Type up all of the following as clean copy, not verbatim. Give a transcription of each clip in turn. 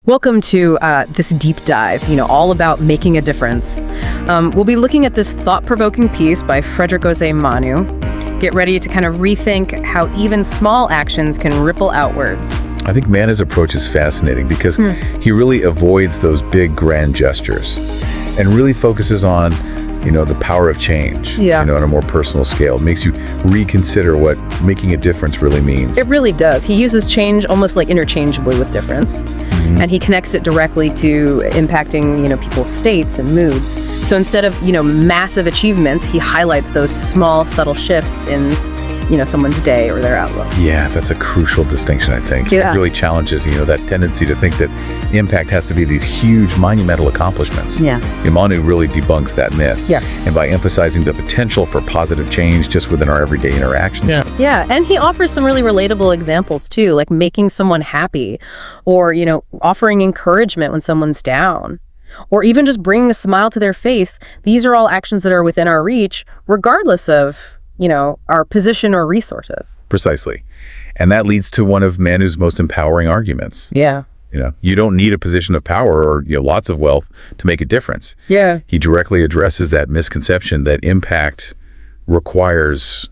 Welcome to this deep dive, all about making a difference. We'll be looking at this thought-provoking piece by Frederick Osei-Manu. Get ready to kind of rethink how even small actions can ripple outwards. I think Manu's approach is fascinating because he really avoids those big grand gestures and really focuses on the power of change, on a more personal scale. It makes you reconsider what making a difference really means. It really does. He uses change almost like interchangeably with difference. And he connects it directly to impacting, people's states and moods. So instead of, massive achievements, he highlights those small, subtle shifts in, someone's day or their outlook. Yeah, that's a crucial distinction, I think. Yeah. It really challenges, that tendency to think that impact has to be these huge, monumental accomplishments. Yeah. Manu really debunks that myth. Yeah. And by emphasizing the potential for positive change just within our everyday interactions. Yeah, and he offers some really relatable examples too, like making someone happy or, offering encouragement when someone's down, or even just bringing a smile to their face. These are all actions that are within our reach, regardless of our position or resources. Precisely. And that leads to one of Manu's most empowering arguments. Yeah. You don't need a position of power or lots of wealth to make a difference. Yeah. He directly addresses that misconception that impact requires,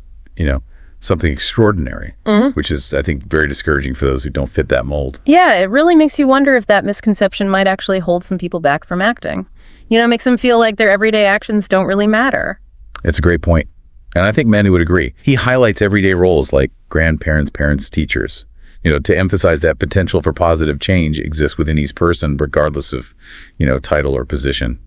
something extraordinary, which is, I think, very discouraging for those who don't fit that mold. Yeah, it really makes you wonder if that misconception might actually hold some people back from acting. Makes them feel like their everyday actions don't really matter. It's a great point. And I think Manu would agree. He highlights everyday roles like grandparents, parents, teachers, to emphasize that potential for positive change exists within each person, regardless of, title or position.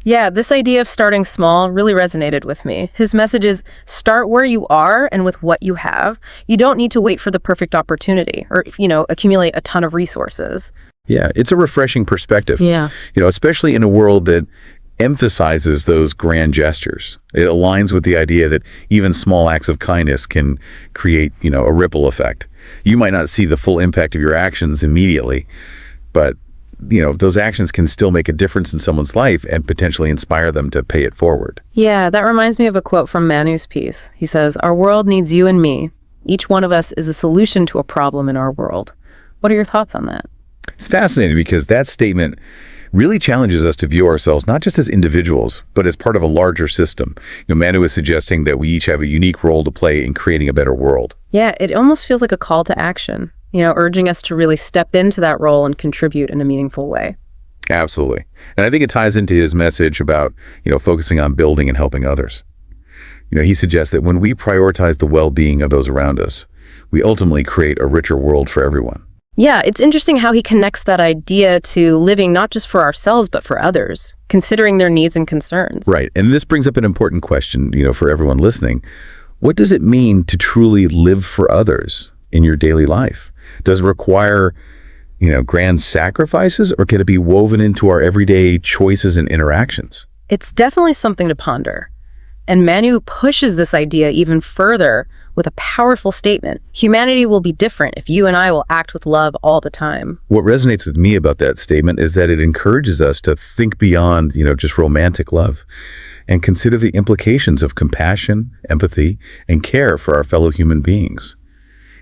Yeah, this idea of starting small really resonated with me. His message is start where you are and with what you have. You don't need to wait for the perfect opportunity or, accumulate a ton of resources. Yeah, it's a refreshing perspective. Yeah. Especially in a world that emphasizes those grand gestures. It aligns with the idea that even small acts of kindness can create, a ripple effect. You might not see the full impact of your actions immediately, but those actions can still make a difference in someone's life and potentially inspire them to pay it forward. Yeah, that reminds me of a quote from Manu's piece. He says, "Our world needs you and me. Each one of us is a solution to a problem in our world." What are your thoughts on that? It's fascinating because that statement really challenges us to view ourselves not just as individuals, but as part of a larger system. Manu is suggesting that we each have a unique role to play in creating a better world. Yeah, it almost feels like a call to action, urging us to really step into that role and contribute in a meaningful way. Absolutely. And I think it ties into his message about, focusing on building and helping others. He suggests that when we prioritize the well-being of those around us, we ultimately create a richer world for everyone. Yeah, it's interesting how he connects that idea to living not just for ourselves, but for others, considering their needs and concerns. Right. And this brings up an important question, for everyone listening. What does it mean to truly live for others in your daily life? Does it require, grand sacrifices, or can it be woven into our everyday choices and interactions? It's definitely something to ponder. And Manu pushes this idea even further with a powerful statement. Humanity will be different if you and I will act with love all the time. What resonates with me about that statement is that it encourages us to think beyond, just romantic love and consider the implications of compassion, empathy, and care for our fellow human beings.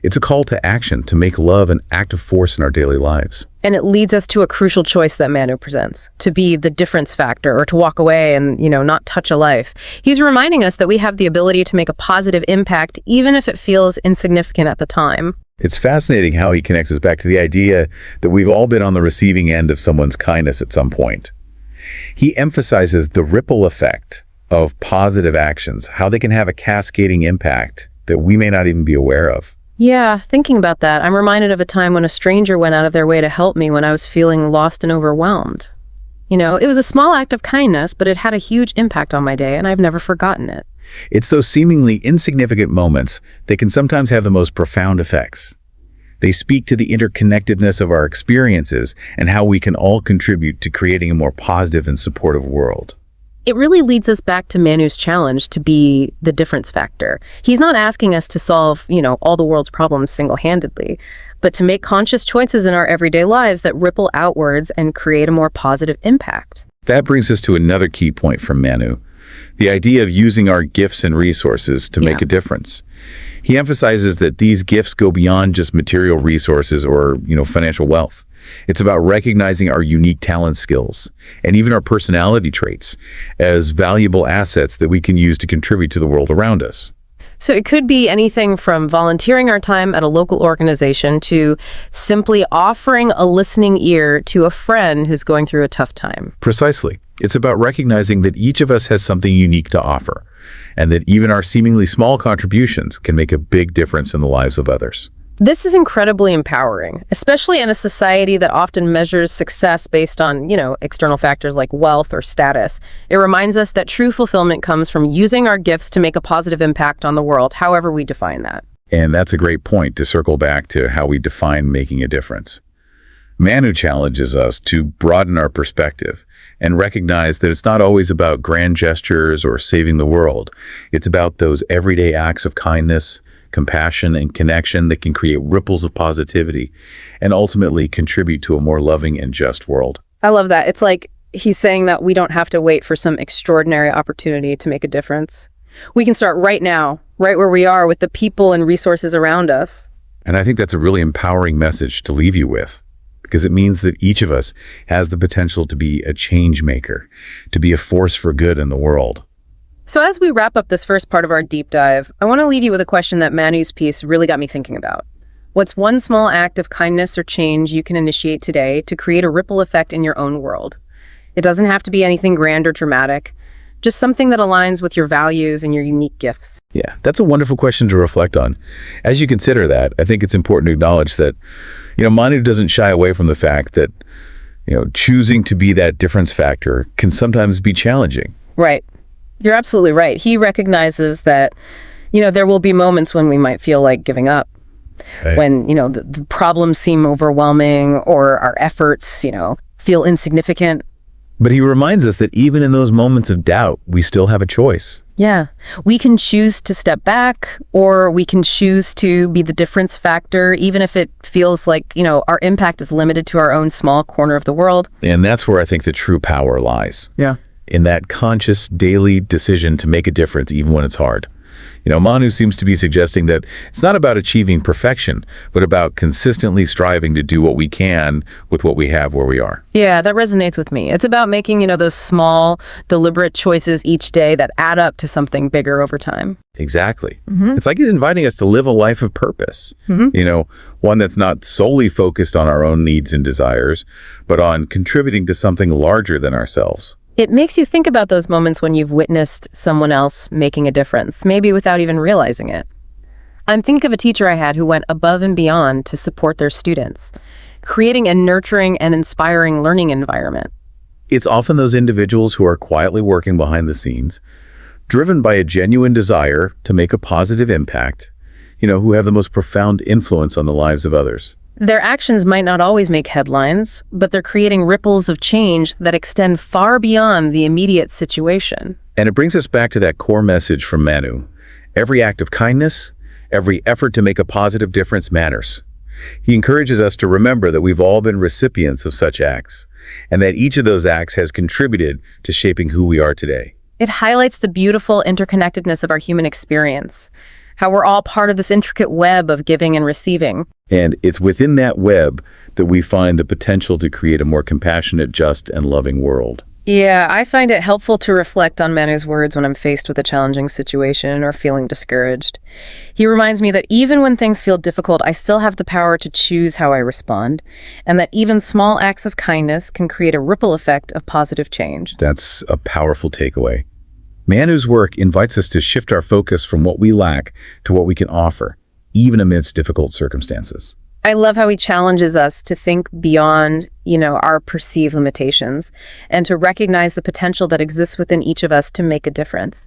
It's a call to action to make love an active force in our daily lives. And it leads us to a crucial choice that Manu presents, to be the difference factor or to walk away and, not touch a life. He's reminding us that we have the ability to make a positive impact, even if it feels insignificant at the time. It's fascinating how he connects us back to the idea that we've all been on the receiving end of someone's kindness at some point. He emphasizes the ripple effect of positive actions, how they can have a cascading impact that we may not even be aware of. Yeah, thinking about that, I'm reminded of a time when a stranger went out of their way to help me when I was feeling lost and overwhelmed. It was a small act of kindness, but it had a huge impact on my day, and I've never forgotten it. It's those seemingly insignificant moments that can sometimes have the most profound effects. They speak to the interconnectedness of our experiences and how we can all contribute to creating a more positive and supportive world. It really leads us back to Manu's challenge to be the difference factor. He's not asking us to solve, all the world's problems single-handedly, but to make conscious choices in our everyday lives that ripple outwards and create a more positive impact. That brings us to another key point from Manu, the idea of using our gifts and resources to make a difference. He emphasizes that these gifts go beyond just material resources or, financial wealth. It's about recognizing our unique talent skills and even our personality traits as valuable assets that we can use to contribute to the world around us. So it could be anything from volunteering our time at a local organization to simply offering a listening ear to a friend who's going through a tough time. Precisely. It's about recognizing that each of us has something unique to offer, and that even our seemingly small contributions can make a big difference in the lives of others. This is incredibly empowering, especially in a society that often measures success based on, external factors like wealth or status. It reminds us that true fulfillment comes from using our gifts to make a positive impact on the world, however we define that. And that's a great point to circle back to how we define making a difference. Manu challenges us to broaden our perspective and recognize that it's not always about grand gestures or saving the world. It's about those everyday acts of kindness, compassion, and connection that can create ripples of positivity and ultimately contribute to a more loving and just world. I love that. It's like he's saying that we don't have to wait for some extraordinary opportunity to make a difference. We can start right now, right where we are with the people and resources around us. And I think that's a really empowering message to leave you with, because it means that each of us has the potential to be a change maker, to be a force for good in the world. So as we wrap up this first part of our deep dive, I want to leave you with a question that Manu's piece really got me thinking about. What's one small act of kindness or change you can initiate today to create a ripple effect in your own world? It doesn't have to be anything grand or dramatic, just something that aligns with your values and your unique gifts. Yeah, that's a wonderful question to reflect on. As you consider that, I think it's important to acknowledge that, Manu doesn't shy away from the fact that, choosing to be that difference factor can sometimes be challenging. Right. You're absolutely right. He recognizes that, there will be moments when we might feel like giving up. Right. When, the problems seem overwhelming or our efforts, feel insignificant. But he reminds us that even in those moments of doubt, we still have a choice. Yeah. We can choose to step back, or we can choose to be the difference factor, even if it feels like, our impact is limited to our own small corner of the world. And that's where I think the true power lies. Yeah. In that conscious daily decision to make a difference even when it's hard. Manu seems to be suggesting that it's not about achieving perfection, but about consistently striving to do what we can with what we have where we are. Yeah, that resonates with me. It's about making, those small, deliberate choices each day that add up to something bigger over time. Exactly. It's like he's inviting us to live a life of purpose. One that's not solely focused on our own needs and desires, but on contributing to something larger than ourselves. It makes you think about those moments when you've witnessed someone else making a difference, maybe without even realizing it. I'm thinking of a teacher I had who went above and beyond to support their students, creating a nurturing and inspiring learning environment. It's often those individuals who are quietly working behind the scenes, driven by a genuine desire to make a positive impact, who have the most profound influence on the lives of others. Their actions might not always make headlines, but they're creating ripples of change that extend far beyond the immediate situation. And it brings us back to that core message from Manu. Every act of kindness, every effort to make a positive difference matters. He encourages us to remember that we've all been recipients of such acts, and that each of those acts has contributed to shaping who we are today. It highlights the beautiful interconnectedness of our human experience, how we're all part of this intricate web of giving and receiving. And it's within that web that we find the potential to create a more compassionate, just, and loving world. Yeah, I find it helpful to reflect on Manu's words when I'm faced with a challenging situation or feeling discouraged. He reminds me that even when things feel difficult, I still have the power to choose how I respond, and that even small acts of kindness can create a ripple effect of positive change. That's a powerful takeaway. Manu's work invites us to shift our focus from what we lack to what we can offer, even amidst difficult circumstances. I love how he challenges us to think beyond, our perceived limitations and to recognize the potential that exists within each of us to make a difference.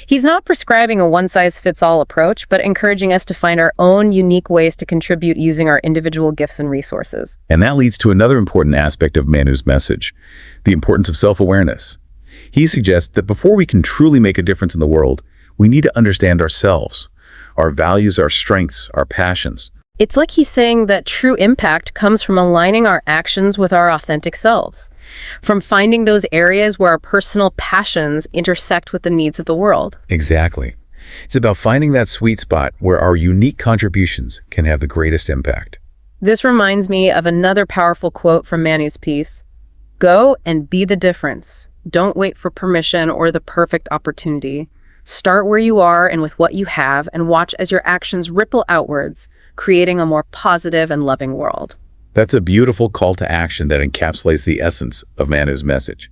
He's not prescribing a one-size-fits-all approach, but encouraging us to find our own unique ways to contribute using our individual gifts and resources. And that leads to another important aspect of Manu's message, the importance of self-awareness. He suggests that before we can truly make a difference in the world, we need to understand ourselves, our values, our strengths, our passions. It's like he's saying that true impact comes from aligning our actions with our authentic selves, from finding those areas where our personal passions intersect with the needs of the world. Exactly. It's about finding that sweet spot where our unique contributions can have the greatest impact. This reminds me of another powerful quote from Manu's piece. Go and be the difference. Don't wait for permission or the perfect opportunity. Start where you are and with what you have, and watch as your actions ripple outwards, creating a more positive and loving world. That's a beautiful call to action that encapsulates the essence of Manu's message.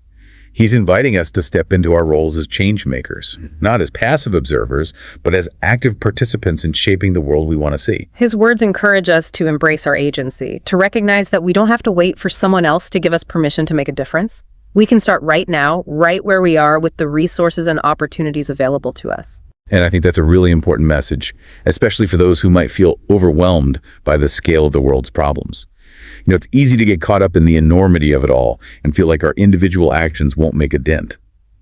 He's inviting us to step into our roles as change makers, not as passive observers, but as active participants in shaping the world we want to see. His words encourage us to embrace our agency, to recognize that we don't have to wait for someone else to give us permission to make a difference. We can start right now, right where we are, with the resources and opportunities available to us. And I think that's a really important message, especially for those who might feel overwhelmed by the scale of the world's problems. It's easy to get caught up in the enormity of it all and feel like our individual actions won't make a dent.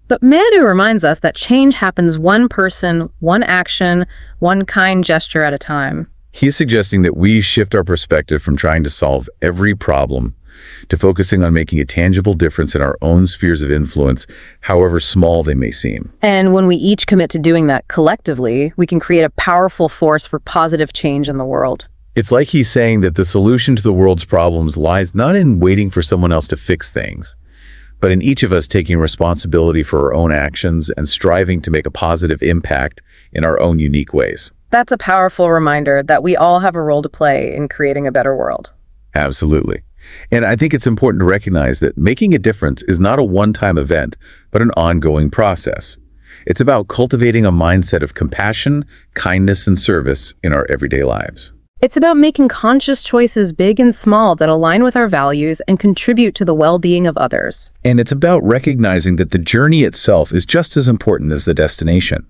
But Manu reminds us that change happens one person, one action, one kind gesture at a time. He's suggesting that we shift our perspective from trying to solve every problem to focusing on making a tangible difference in our own spheres of influence, however small they may seem. And when we each commit to doing that collectively, we can create a powerful force for positive change in the world. It's like he's saying that the solution to the world's problems lies not in waiting for someone else to fix things, but in each of us taking responsibility for our own actions and striving to make a positive impact in our own unique ways. That's a powerful reminder that we all have a role to play in creating a better world. Absolutely. And I think it's important to recognize that making a difference is not a one-time event, but an ongoing process. It's about cultivating a mindset of compassion, kindness, and service in our everyday lives. It's about making conscious choices, big and small, that align with our values and contribute to the well-being of others. And it's about recognizing that the journey itself is just as important as the destination.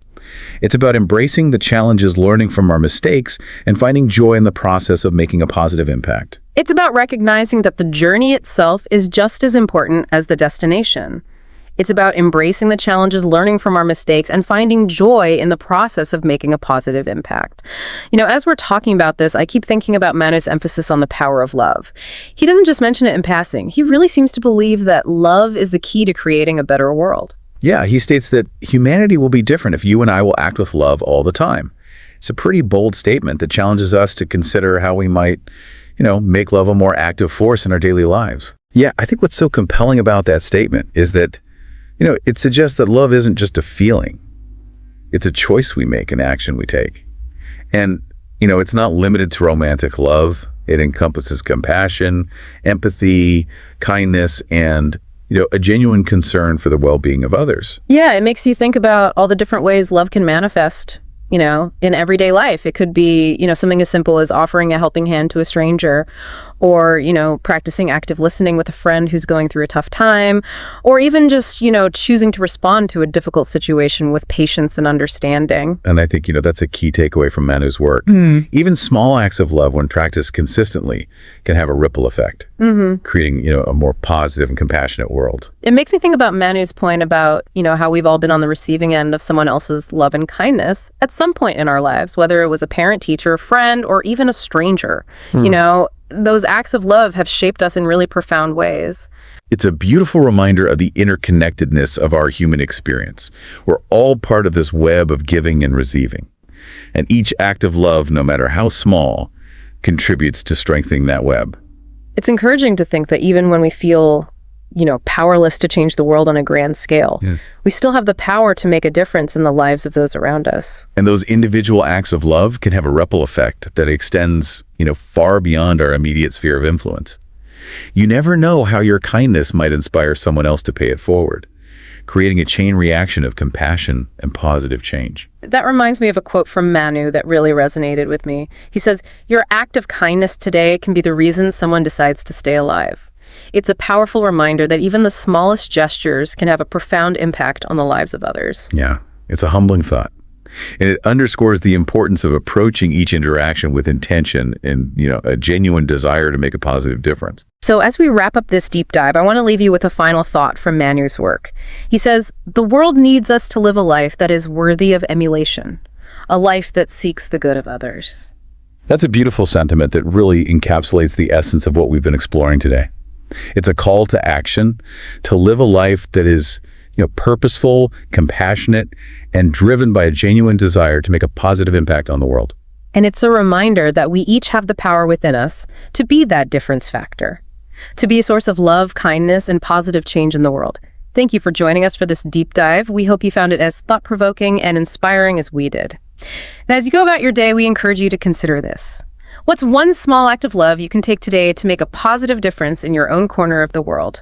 It's about embracing the challenges, learning from our mistakes, and finding joy in the process of making a positive impact. It's about recognizing that the journey itself is just as important as the destination. It's about embracing the challenges, learning from our mistakes, and finding joy in the process of making a positive impact. As we're talking about this, I keep thinking about Manu's emphasis on the power of love. He doesn't just mention it in passing. He really seems to believe that love is the key to creating a better world. Yeah, he states that humanity will be different if you and I will act with love all the time. It's a pretty bold statement that challenges us to consider how we might, make love a more active force in our daily lives. Yeah, I think what's so compelling about that statement is that it suggests that love isn't just a feeling. It's a choice we make, an action we take. And, it's not limited to romantic love. It encompasses compassion, empathy, kindness, and, a genuine concern for the well-being of others. Yeah, it makes you think about all the different ways love can manifest, in everyday life. It could be, something as simple as offering a helping hand to a stranger, or, practicing active listening with a friend who's going through a tough time, or even just, choosing to respond to a difficult situation with patience and understanding. And I think, that's a key takeaway from Manu's work. Even small acts of love, when practiced consistently, can have a ripple effect, creating, a more positive and compassionate world. It makes me think about Manu's point about, how we've all been on the receiving end of someone else's love and kindness at some point in our lives, whether it was a parent, teacher, friend, or even a stranger. Those acts of love have shaped us in really profound ways. It's a beautiful reminder of the interconnectedness of our human experience. We're all part of this web of giving and receiving. And each act of love, no matter how small, contributes to strengthening that web. It's encouraging to think that even when we feel, powerless to change the world on a grand scale, we still have the power to make a difference in the lives of those around us. And those individual acts of love can have a ripple effect that extends, far beyond our immediate sphere of influence. You never know how your kindness might inspire someone else to pay it forward, creating a chain reaction of compassion and positive change. That reminds me of a quote from Manu that really resonated with me. He says, "Your act of kindness today can be the reason someone decides to stay alive." It's a powerful reminder that even the smallest gestures can have a profound impact on the lives of others. Yeah, it's a humbling thought. And it underscores the importance of approaching each interaction with intention and, a genuine desire to make a positive difference. So as we wrap up this deep dive, I want to leave you with a final thought from Manu's work. He says, "The world needs us to live a life that is worthy of emulation, a life that seeks the good of others." That's a beautiful sentiment that really encapsulates the essence of what we've been exploring today. It's a call to action, to live a life that is, purposeful, compassionate, and driven by a genuine desire to make a positive impact on the world. And it's a reminder that we each have the power within us to be that difference factor, to be a source of love, kindness, and positive change in the world. Thank you for joining us for this deep dive. We hope you found it as thought-provoking and inspiring as we did. And as you go about your day, we encourage you to consider this. What's one small act of love you can take today to make a positive difference in your own corner of the world?